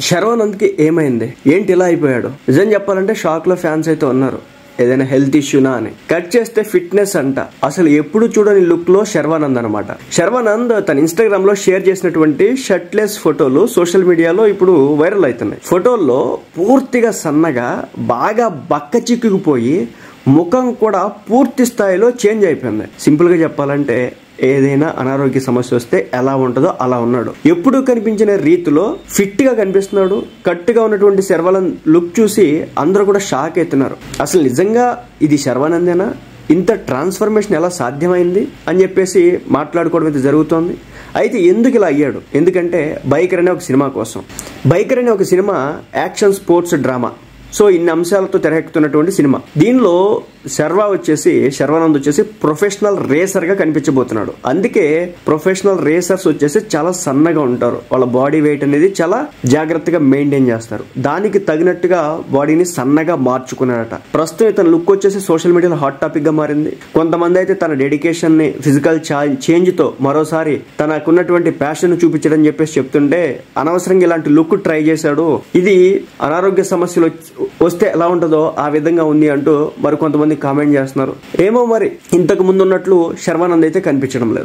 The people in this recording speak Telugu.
శర్వానంద్కి ఏమైంది, ఏంటి ఇలా అయిపోయాడు? నిజం చెప్పాలంటే షాక్ లో ఫ్యాన్స్ అయితే ఉన్నారు. ఏదైనా హెల్త్ ఇష్యూనా అని. కట్ చేస్తే ఫిట్నెస్ అంట. అసలు ఎప్పుడు చూడని లుక్ లో శర్వానంద్ అనమాట. శర్వానంద్ తన ఇన్స్టాగ్రామ్ లో షేర్ చేసినటువంటి షర్ట్లెస్ ఫోటోలు సోషల్ మీడియాలో ఇప్పుడు వైరల్ అవుతున్నాయి. ఫోటోల్లో పూర్తిగా సన్నగా బాగా బక్క చిక్కుకుపోయి ముఖం కూడా పూర్తి స్థాయిలో చేంజ్ అయిపోయింది. సింపుల్ గా చెప్పాలంటే ఏదైనా అనారోగ్య సమస్య వస్తే ఎలా ఉంటుందో అలా ఉన్నాడు. ఎప్పుడు కనిపించిన రీతిలో ఫిట్ గా కనిపిస్తున్నాడు. కట్టుగా ఉన్నటువంటి శర్వానంద్ లుక్ చూసి అందరూ కూడా షాక్ అవుతున్నారు. అసలు నిజంగా ఇది శర్వానందేనా? ఇంత ట్రాన్స్ఫర్మేషన్ ఎలా సాధ్యమైంది అని చెప్పేసి మాట్లాడుకోవడం అయితే జరుగుతోంది. అయితే ఎందుకు ఇలా అయ్యాడు? ఎందుకంటే బైకర్ అనే ఒక సినిమా కోసం. బైకర్ అనే ఒక cinema action sports drama. So ఇన్ని అంశాలతో తెరకెక్కుతున్నటువంటి సినిమా. దీనిలో శర్వానంద్ వచ్చేసి ప్రొఫెషనల్ రేసర్ గా కనిపించబోతున్నాడు. అందుకే ప్రొఫెషనల్ రేసర్స్ వచ్చేసి చాలా సన్నగా ఉంటారు. వాళ్ళ బాడీ వెయిట్ అనేది చాలా జాగ్రత్తగా మెయింటైన్ చేస్తారు. దానికి తగినట్టుగా బాడీని సన్నగా మార్చుకున్నాడట. ప్రస్తుతం ఇతని లుక్ వచ్చేసి సోషల్ మీడియాలో హాట్ టాపిక్ గా మారింది. కొంతమంది అయితే తన డెడికేషన్ ని ఫిజికల్ చేంజ్ తో మరోసారి తనకున్నటువంటి ప్యాషన్ చూపించడం చెప్పేసి చెప్తుంటే అనవసరంగా ఇలాంటి లుక్ ట్రై చేశాడు. ఇది అనారోగ్య సమస్యలు వస్తే ఎలా ఉంటుందో ఆ విధంగా ఉంది అంటూ మరి కొంతమంది కామెంట్ చేస్తున్నారు. ఏమో మరి ఇంతకు ముందు ఉన్నట్లు శర్వానంద్ అయితే కనిపించడం లేదు.